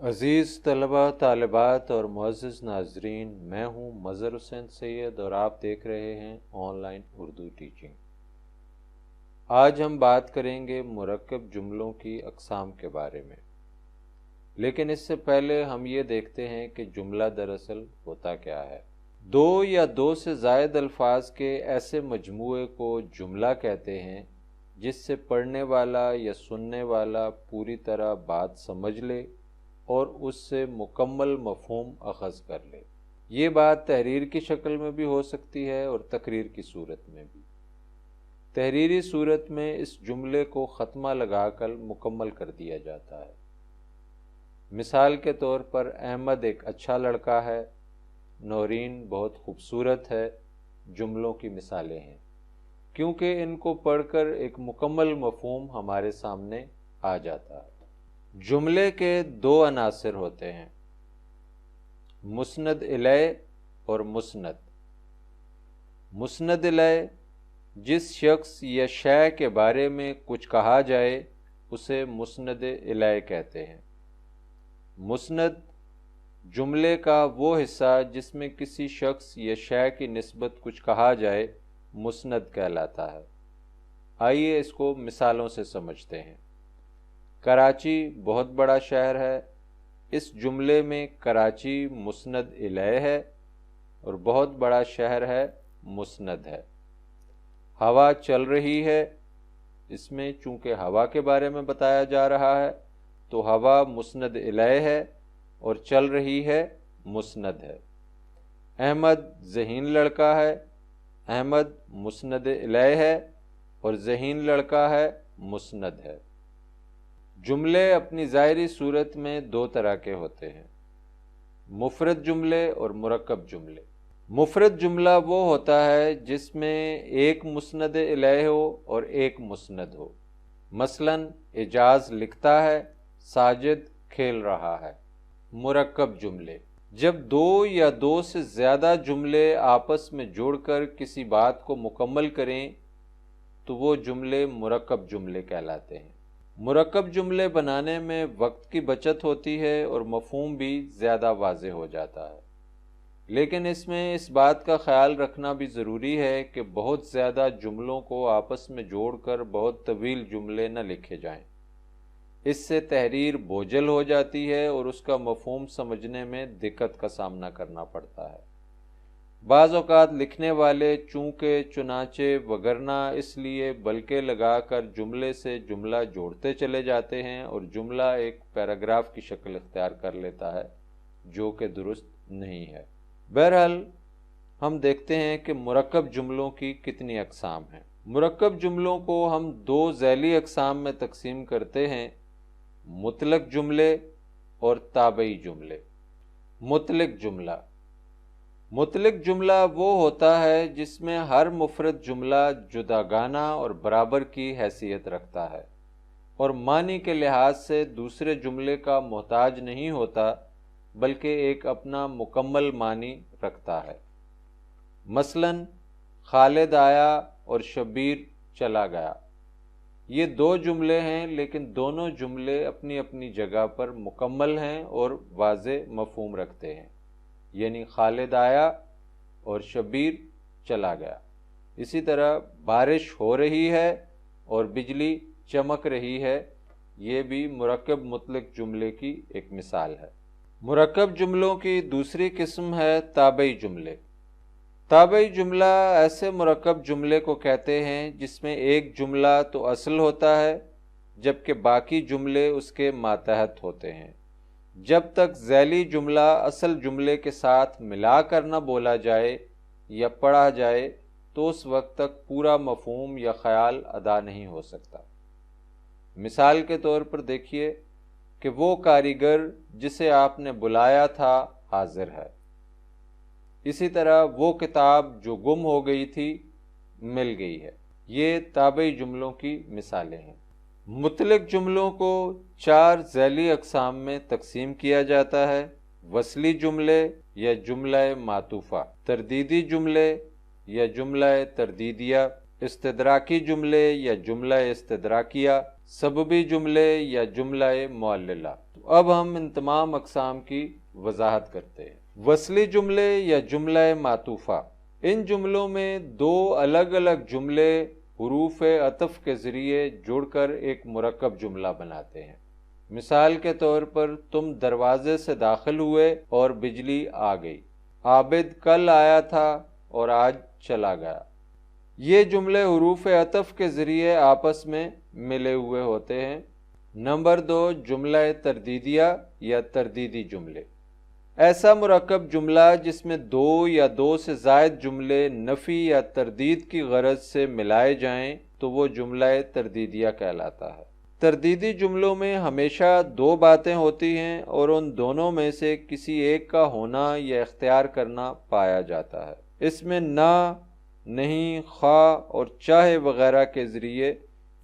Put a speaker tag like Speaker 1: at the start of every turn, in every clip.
Speaker 1: عزیز طلبہ طالبات اور معزز ناظرین، میں ہوں مظہر حسین سید اور آپ دیکھ رہے ہیں آن لائن اردو ٹیچنگ۔ آج ہم بات کریں گے مرکب جملوں کی اقسام کے بارے میں، لیکن اس سے پہلے ہم یہ دیکھتے ہیں کہ جملہ دراصل ہوتا کیا ہے۔ دو یا دو سے زائد الفاظ کے ایسے مجموعے کو جملہ کہتے ہیں جس سے پڑھنے والا یا سننے والا پوری طرح بات سمجھ لے اور اس سے مکمل مفہوم اخذ کر لے۔ یہ بات تحریر کی شکل میں بھی ہو سکتی ہے اور تقریر کی صورت میں بھی۔ تحریری صورت میں اس جملے کو ختمہ لگا کر مکمل کر دیا جاتا ہے۔ مثال کے طور پر احمد ایک اچھا لڑکا ہے، نورین بہت خوبصورت ہے، جملوں کی مثالیں ہیں، کیونکہ ان کو پڑھ کر ایک مکمل مفہوم ہمارے سامنے آ جاتا ہے۔ جملے کے دو عناصر ہوتے ہیں، مسند الیہ اور مسند۔ مسند الیہ جس شخص یا شے کے بارے میں کچھ کہا جائے اسے مسند الیہ کہتے ہیں۔ مسند جملے کا وہ حصہ جس میں کسی شخص یا شے کی نسبت کچھ کہا جائے مسند کہلاتا ہے۔ آئیے اس کو مثالوں سے سمجھتے ہیں۔ کراچی بہت بڑا شہر ہے، اس جملے میں کراچی مسند الیہ ہے اور بہت بڑا شہر ہے مسند ہے۔ ہوا چل رہی ہے، اس میں چونکہ ہوا کے بارے میں بتایا جا رہا ہے تو ہوا مسند الیہ ہے اور چل رہی ہے مسند ہے۔ احمد ذہین لڑکا ہے، احمد مسند الیہ ہے اور ذہین لڑکا ہے مسند ہے۔ جملے اپنی ظاہری صورت میں دو طرح کے ہوتے ہیں، مفرد جملے اور مرکب جملے۔ مفرد جملہ وہ ہوتا ہے جس میں ایک مسند الیہ ہو اور ایک مسند ہو۔ مثلا اعجاز لکھتا ہے، ساجد کھیل رہا ہے۔ مرکب جملے جب دو یا دو سے زیادہ جملے آپس میں جوڑ کر کسی بات کو مکمل کریں تو وہ جملے مرکب جملے کہلاتے ہیں۔ مرکب جملے بنانے میں وقت کی بچت ہوتی ہے اور مفہوم بھی زیادہ واضح ہو جاتا ہے، لیکن اس میں اس بات کا خیال رکھنا بھی ضروری ہے کہ بہت زیادہ جملوں کو آپس میں جوڑ کر بہت طویل جملے نہ لکھے جائیں۔ اس سے تحریر بوجھل ہو جاتی ہے اور اس کا مفہوم سمجھنے میں دقت کا سامنا کرنا پڑتا ہے۔ بعض اوقات لکھنے والے چونکہ چنانچہ وگرنہ اس لیے بلکہ لگا کر جملے سے جملہ جوڑتے چلے جاتے ہیں اور جملہ ایک پیراگراف کی شکل اختیار کر لیتا ہے، جو کہ درست نہیں ہے۔ بہرحال ہم دیکھتے ہیں کہ مرکب جملوں کی کتنی اقسام ہیں۔ مرکب جملوں کو ہم دو ذیلی اقسام میں تقسیم کرتے ہیں، مطلق جملے اور تابعی جملے۔ مطلق جملہ مطلق جملہ وہ ہوتا ہے جس میں ہر مفرد جملہ جداگانہ اور برابر کی حیثیت رکھتا ہے اور معنی کے لحاظ سے دوسرے جملے کا محتاج نہیں ہوتا، بلکہ ایک اپنا مکمل معنی رکھتا ہے۔ مثلا خالد آیا اور شبیر چلا گیا۔ یہ دو جملے ہیں لیکن دونوں جملے اپنی اپنی جگہ پر مکمل ہیں اور واضح مفہوم رکھتے ہیں، یعنی خالد آیا اور شبیر چلا گیا۔ اسی طرح بارش ہو رہی ہے اور بجلی چمک رہی ہے، یہ بھی مرکب مطلق جملے کی ایک مثال ہے۔ مرکب جملوں کی دوسری قسم ہے تابعی جملے۔ تابعی جملہ ایسے مرکب جملے کو کہتے ہیں جس میں ایک جملہ تو اصل ہوتا ہے جبکہ باقی جملے اس کے ماتحت ہوتے ہیں۔ جب تک ذیلی جملہ اصل جملے کے ساتھ ملا کر نہ بولا جائے یا پڑھا جائے تو اس وقت تک پورا مفہوم یا خیال ادا نہیں ہو سکتا۔ مثال کے طور پر دیکھیے کہ وہ کاریگر جسے آپ نے بلایا تھا حاضر ہے۔ اسی طرح وہ کتاب جو گم ہو گئی تھی مل گئی ہے۔ یہ تابعی جملوں کی مثالیں ہیں۔ مطلق جملوں کو چار ذیلی اقسام میں تقسیم کیا جاتا ہے، وصلی جملے یا جملہ معطوفہ، تردیدی جملے یا جملہ تردیدیہ، استدراکی جملے یا جملہ استدراکیہ، سببی جملے یا جملہ معللہ۔ اب ہم ان تمام اقسام کی وضاحت کرتے ہیں۔ وصلی جملے یا جملہ معطوفہ، ان جملوں میں دو الگ الگ جملے حروف عطف کے ذریعے جڑ کر ایک مرکب جملہ بناتے ہیں۔ مثال کے طور پر تم دروازے سے داخل ہوئے اور بجلی آ گئی۔ عابد کل آیا تھا اور آج چلا گیا۔ یہ جملے حروف عطف کے ذریعے آپس میں ملے ہوئے ہوتے ہیں۔ نمبر 2، جملہ تردیدیہ یا تردیدی جملے۔ ایسا مرکب جملہ جس میں دو یا دو سے زائد جملے نفی یا تردید کی غرض سے ملائے جائیں تو وہ جملہ تردیدیہ کہلاتا ہے۔ تردیدی جملوں میں ہمیشہ دو باتیں ہوتی ہیں اور ان دونوں میں سے کسی ایک کا ہونا یا اختیار کرنا پایا جاتا ہے۔ اس میں نہ، نہیں، خواہ اور چاہے وغیرہ کے ذریعے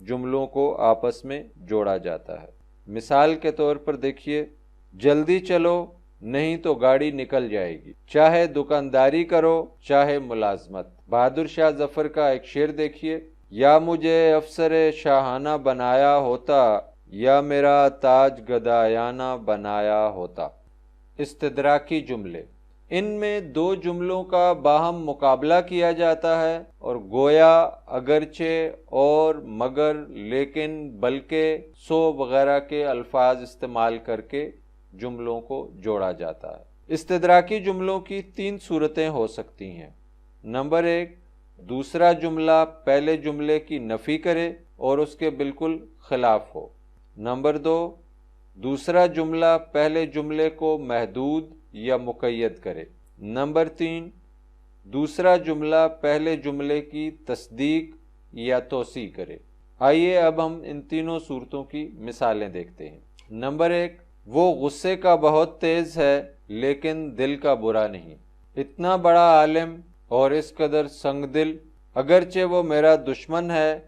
Speaker 1: جملوں کو آپس میں جوڑا جاتا ہے۔ مثال کے طور پر دیکھیے، جلدی چلو نہیں تو گاڑی نکل جائے گی، چاہے دکانداری کرو چاہے ملازمت۔ بہادر شاہ ظفر کا ایک شعر دیکھیے، یا مجھے افسر شاہانہ بنایا ہوتا، یا میرا تاج گدایانہ بنایا ہوتا۔ استدراکی جملے، ان میں دو جملوں کا باہم مقابلہ کیا جاتا ہے اور گویا، اگرچہ، اور، مگر، لیکن، بلکہ، سو وغیرہ کے الفاظ استعمال کر کے جملوں کو جوڑا جاتا ہے۔ استدراکی جملوں کی 3 صورتیں ہو سکتی ہیں۔ نمبر 1، دوسرا جملہ پہلے جملے کی نفی کرے اور اس کے بالکل خلاف ہو۔ نمبر 2، دوسرا جملہ پہلے جملے کو محدود یا مقید کرے۔ نمبر 3، دوسرا جملہ پہلے جملے کی تصدیق یا توسیع کرے۔ آئیے اب ہم ان تینوں صورتوں کی مثالیں دیکھتے ہیں۔ نمبر 1، وہ غصے کا بہت تیز ہے لیکن دل کا برا نہیں۔ اتنا بڑا عالم اور اس قدر سنگ دل، اگرچہ وہ میرا دشمن ہے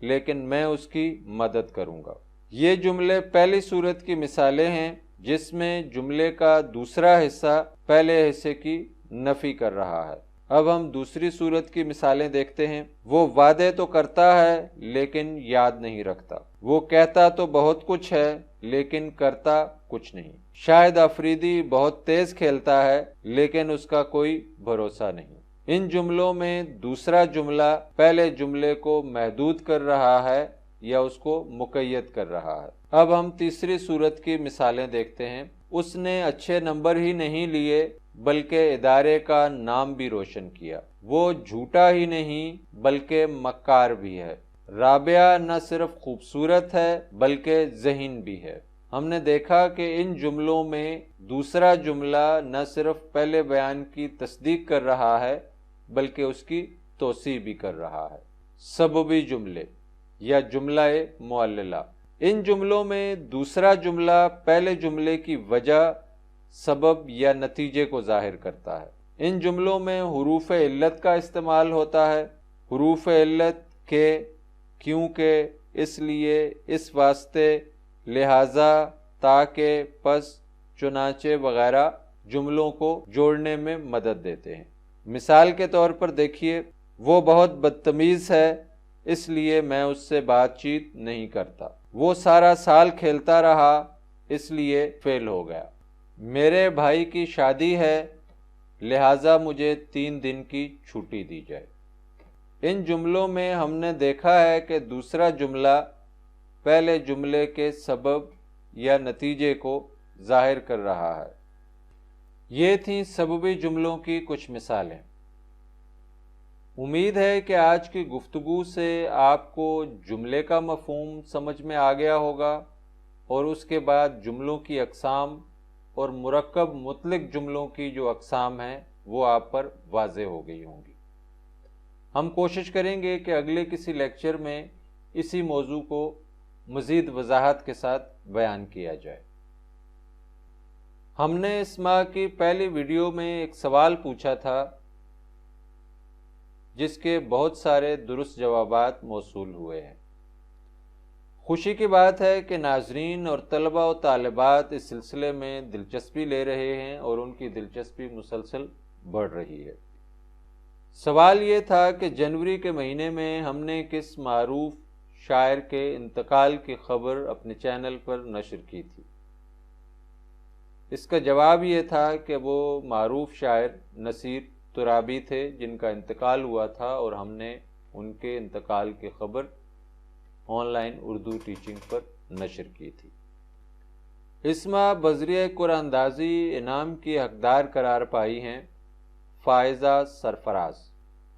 Speaker 1: لیکن میں اس کی مدد کروں گا۔ یہ جملے پہلی صورت کی مثالیں ہیں جس میں جملے کا دوسرا حصہ پہلے حصے کی نفی کر رہا ہے۔ اب ہم دوسری صورت کی مثالیں دیکھتے ہیں۔ وہ وعدے تو کرتا ہے لیکن یاد نہیں رکھتا۔ وہ کہتا تو بہت کچھ ہے لیکن کرتا کچھ نہیں۔ شاہد آفریدی بہت تیز کھیلتا ہے لیکن اس کا کوئی بھروسہ نہیں۔ ان جملوں میں دوسرا جملہ پہلے جملے کو محدود کر رہا ہے یا اس کو مقید کر رہا ہے۔ اب ہم تیسری صورت کی مثالیں دیکھتے ہیں۔ اس نے اچھے نمبر ہی نہیں لیے بلکہ ادارے کا نام بھی روشن کیا۔ وہ جھوٹا ہی نہیں بلکہ مکار بھی ہے۔ رابعہ نہ صرف خوبصورت ہے بلکہ ذہین بھی ہے۔ ہم نے دیکھا کہ ان جملوں میں دوسرا جملہ نہ صرف پہلے بیان کی تصدیق کر رہا ہے بلکہ اس کی توسیع بھی کر رہا ہے۔ سببی جملے یا جملہ معللہ، ان جملوں میں دوسرا جملہ پہلے جملے کی وجہ، سبب یا نتیجے کو ظاہر کرتا ہے۔ ان جملوں میں حروف علت کا استعمال ہوتا ہے۔ حروف علت کے، کیونکہ، اس لیے، اس واسطے، لہٰذا، تاکہ، پس، چنانچہ وغیرہ جملوں کو جوڑنے میں مدد دیتے ہیں۔ مثال کے طور پر دیکھیے، وہ بہت بدتمیز ہے اس لیے میں اس سے بات چیت نہیں کرتا۔ وہ سارا سال کھیلتا رہا اس لیے فیل ہو گیا۔ میرے بھائی کی شادی ہے لہٰذا مجھے 3 دن کی چھٹی دی جائے۔ ان جملوں میں ہم نے دیکھا ہے کہ دوسرا جملہ پہلے جملے کے سبب یا نتیجے کو ظاہر کر رہا ہے۔ یہ تھیں سببی جملوں کی کچھ مثالیں۔ امید ہے کہ آج کی گفتگو سے آپ کو جملے کا مفہوم سمجھ میں آ گیا ہوگا اور اس کے بعد جملوں کی اقسام اور مرکب مطلق جملوں کی جو اقسام ہیں وہ آپ پر واضح ہو گئی ہوں گی۔ ہم کوشش کریں گے کہ اگلے کسی لیکچر میں اسی موضوع کو مزید وضاحت کے ساتھ بیان کیا جائے۔ ہم نے اس ماہ کی پہلی ویڈیو میں ایک سوال پوچھا تھا جس کے بہت سارے درست جوابات موصول ہوئے ہیں۔ خوشی کی بات ہے کہ ناظرین اور طلبہ و طالبات اس سلسلے میں دلچسپی لے رہے ہیں اور ان کی دلچسپی مسلسل بڑھ رہی ہے۔ سوال یہ تھا کہ جنوری کے مہینے میں ہم نے کس معروف شاعر کے انتقال کی خبر اپنے چینل پر نشر کی تھی۔ اس کا جواب یہ تھا کہ وہ معروف شاعر نصیر ترابی تھے جن کا انتقال ہوا تھا، اور ہم نے ان کے انتقال کی خبر آن لائن اردو ٹیچنگ پر نشر کی تھی۔ اس ماہ بذریعہ قرآن اندازی انعام کی حقدار قرار پائی ہیں فائزہ سرفراز۔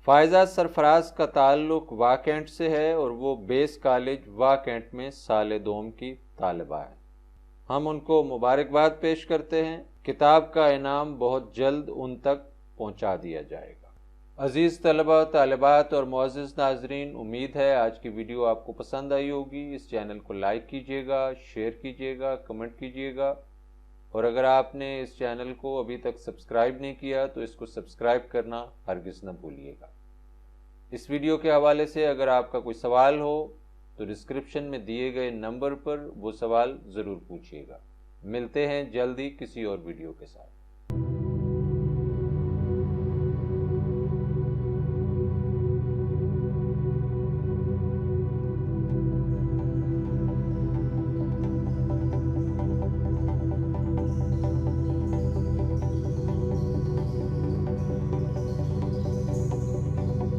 Speaker 1: فائزہ سرفراز کا تعلق واہ کینٹ سے ہے اور وہ بیس کالج واہ کینٹ میں سال دوم کی طالبہ ہے۔ ہم ان کو مبارکباد پیش کرتے ہیں۔ کتاب کا انعام بہت جلد ان تک پہنچا دیا جائے گا۔ عزیز طلبہ، طالبات اور معزز ناظرین، امید ہے آج کی ویڈیو آپ کو پسند آئی ہوگی۔ اس چینل کو لائک کیجیے گا، شیئر کیجیے گا، کمنٹ کیجیے گا، اور اگر آپ نے اس چینل کو ابھی تک سبسکرائب نہیں کیا تو اس کو سبسکرائب کرنا ہرگز نہ بھولیے گا۔ اس ویڈیو کے حوالے سے اگر آپ کا کوئی سوال ہو تو ڈسکرپشن میں دیے گئے نمبر پر وہ سوال ضرور پوچھیے گا۔ ملتے ہیں جلدی کسی اور ویڈیو کے ساتھ۔